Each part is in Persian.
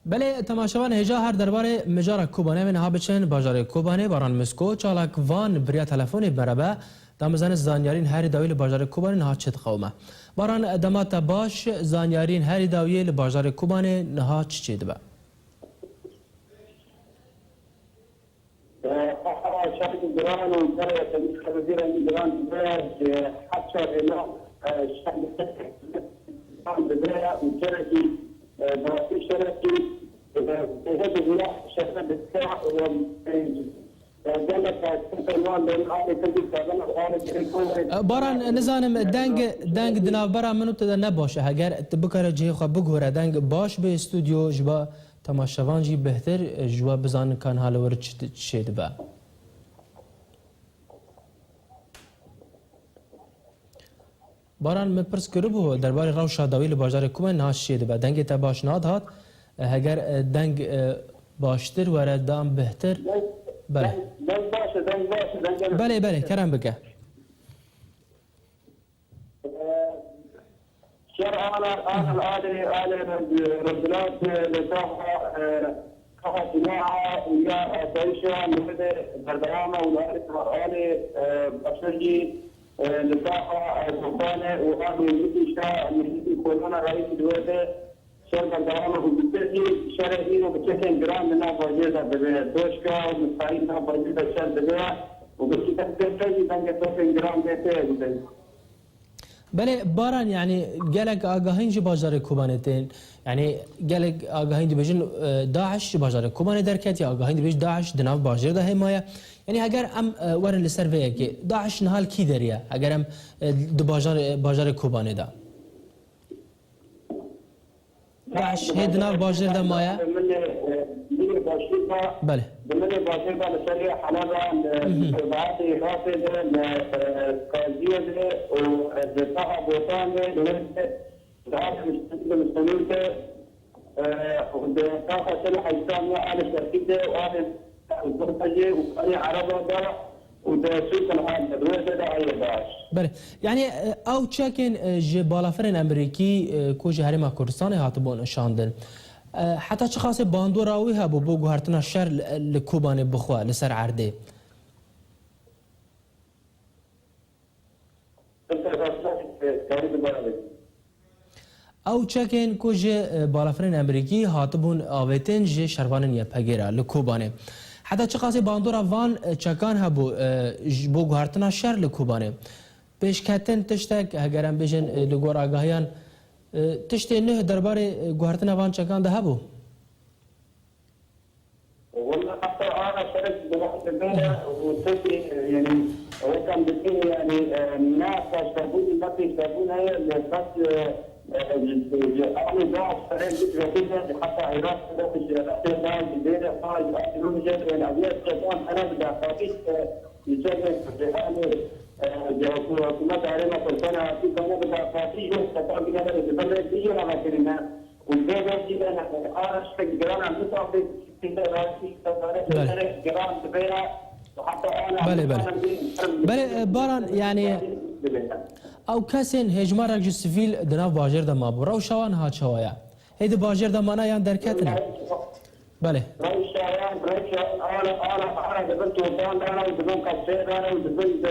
بله تماشاوان هجا هر درباره مجار کوبانه و نها بچن بازار کوبانه باران مسکو چالاک وان بریا تلفن برابه دامزان زانیارین هر داویل بازار کوبانه نها چت قومه باران دمات باش زانیارین هر داویل بازار کوبانه نها چید به شركة جيران ومدرسة تاريخ خبيرة من جيران حتى إلى الشعب بداية وشركي براسي شركي هذا الولاء شركة بالساعة باران نزانم دنگ دنابرا منو تدا نباشه اگر تبکر جه خو بگوره دنگ باش به استودیو جبا تماشاوان جی بهتر جوا بزان کان حال ور چید با باران مپرس کربو درباره رو شاداوی لبازار کومن ناش چید با دنگ تا باش ناد هات اگر دنگ باشتر ور دام بهتر بله بله بله کرم بگه شرع أنا الآلي رجلات لساحة كها جماعة ويا تعيشها لمدة بردعامة ولا آلي بشرجي لساحة سلطانة وآلي يجيشها يجي كورونا رئيس دوله شرع بردعامة وبالتالي شرعي وبتشكل جرام منها بوجودها بدوشكا ومستعين منها بوجودها شرع بدها وبالتالي تنتهي بنك توفين جرام بيته بله باران يعني قالك آگاهين جي بازار كوبانتين يعني قالك آگاهين دي بيجن داعش بازار كوبانه دركت يا آگاهين دي بيج داعش دناف بازار ده حمايه يعني اگر ام ورن لسروي كي داعش نهال كي دريا اگر ام دو بازار كوبانه ده داعش هي دناف بازار ده مايا بله بالنسبه للباشير للشريعه حلبة لبعاتي رافد كازيوز وزيطاها بوطان لعاتي مستميلته وزيطاها سلح إسلامية على الشركية وعلى الزرقية وقرية عربة دارة ودسوق العالم الروسة دا أي داعش بله يعني او تشاكين جي بالافرين امريكي كوجي هرما كردستان هاتبون شاندن حتی چه خاصه باندوراوی ها بو گوهرتنا شر لکوبانه بخوا لسر عرده او چکن کو جه بالافرین امریکی هاتبون آویتن جه شروانن یا پگیره لکوبانه حتی چه خاصه باندورا وان چکان ها بو گوهرتنا شر لکوبانه پیش کتن تشتک اگرم بجن لگور آگاهیان تشتي نه درباره گوهرتنا وان چکان ده هبو والله حتى انا شاركت بواحد البيع وتبي يعني هو كان بيجي يعني الناس يشربون ما يشربون هي بس انا ضاع فريق كده حتى عراق ده في الشارع ده البيع قاعد يقولون جد الابيات كمان انا بدي اعطيك يجرب يعني حكومات علينا كل سنه في قناه بتاعتي تطلع بيها بتبلد دي ولا كلمه والبيع دي انا اشتغل جيران عم بتعطي في راسي تبارك جيران بيها وحتى انا بله باران يعني او كاسين هجمار رجل سفيل دناف باجر ده ما برا وشوان هات شوايا هيدي باجر ده مانا يان دركتنا بله انا دبلت وطان انا ودبلت كسير انا ودبلت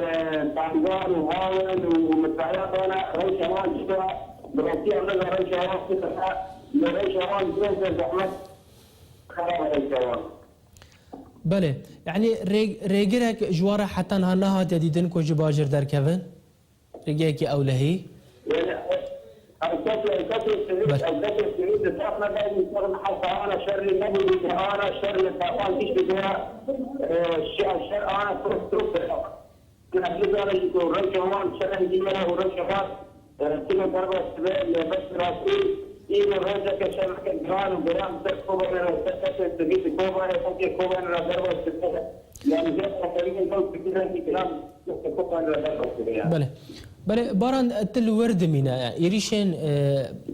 طالبان وهاون ومتعيط انا رئيس شوان جدا براسي انا رئيس شوان رئيس شوان جدا زحمت خراب رئيس شوان بله يعني ريجرك جواره حتى نهار جديدن كوجي باجر در كيفن ريجيكي اولهي الذكر السعيد بتاعنا ده يستخدم حتى انا شر النبي انا شر الطوفان ايش بدها الشر انا تروح كنا نقدر يقول رجعان شر دينا ورجعان كنا ضربه سبيل بس راسي إيه الرجع كشر كجران وجرام تكوبا من السكة تجيب كوبا يفوق كوبا من ضربه سبيل يعني جت تقريبا لو كده كلام كوبا من ضربه سبيل بله بله باران تل ورد مينا يريشن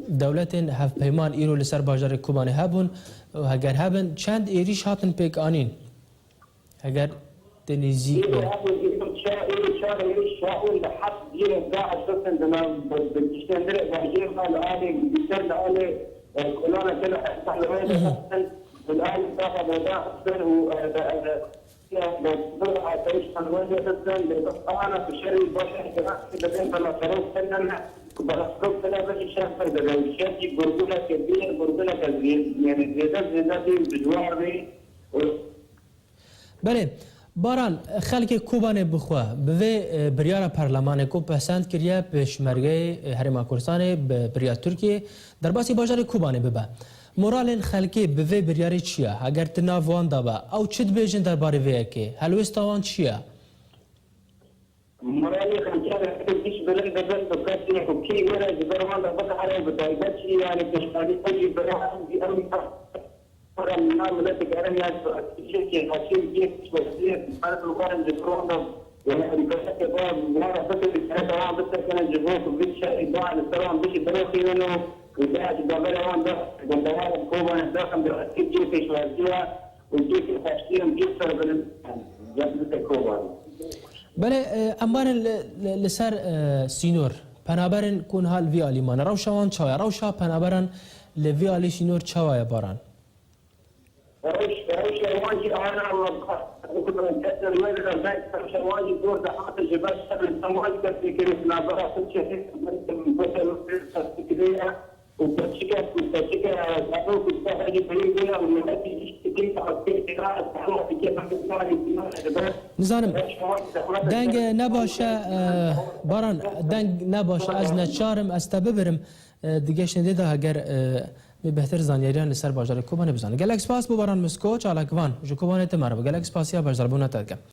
دولتين هف بيمان ايرو لسر باجار كوباني هابون وهاگر هابن چند ايريش هاتن بيك آنين هاگر تنزي شاول لحد جيل داعش مثلا لما بتشتغل باجير قال علي بيشتغل علي كلنا كده حصل الآن صاحب وضع تعيش الوجه جدا أنا في الشارع البشري كده بين بلاصروف سننا بلاصروف سنة بس الشارع ده الشارع برجولة كبير برجولة كبير يعني زيادات بجوار دي. بله باران خلق کوبان بخوا به بریار پارلمان کو پسند کریه پشمرگه هرما کردستان بریار ترکیه در باسی باجار کوبان ببه مورال خلقی به بریاری چیه اگر تناوان دابه او چت بیجن در باره وی که هلوستوان چیه مورالي خلقي مش بلد بلد بكاتي وكي ولا جبران بقى على بدايات يعني تشتغل تجي براهم في أمي فرا من عملتك أنا يا شيء حسين كيف بسيط أنا القرن جبران ولا بكاتي بقى مرة بس الكلام بس كان جبران في بيتش إبان السلام بيش بروحي منه وده جبران وان ده جبران كوبا داخل بأكيد جيت شوية وجيت تشتيم جسر بال جبران كوبا بله امبار لسر سینور پنابرن کن حال وی آلیمان روشوان چاوی روشا پنابرن لوی آلی سینور چاوی باران روش واجي انا كنت متاثر وين روش واجي دور ده حاطط جبال شبل السماوات في كريسنا بقى كل شيء من بطل كده وتشيكا انا كنت اجي بيننا والناس يشتكي نزانم دنگ نباشه باران دنگ نباشه از نچارم از تببرم دیگه شنیده ده اگر بهتر زانیاریان لسر باجار کوبان بزنه گلکس پاس بو باران مسکو چالاکوان جو کوبان تمره گلکس پاسیا باجار بونه تدگم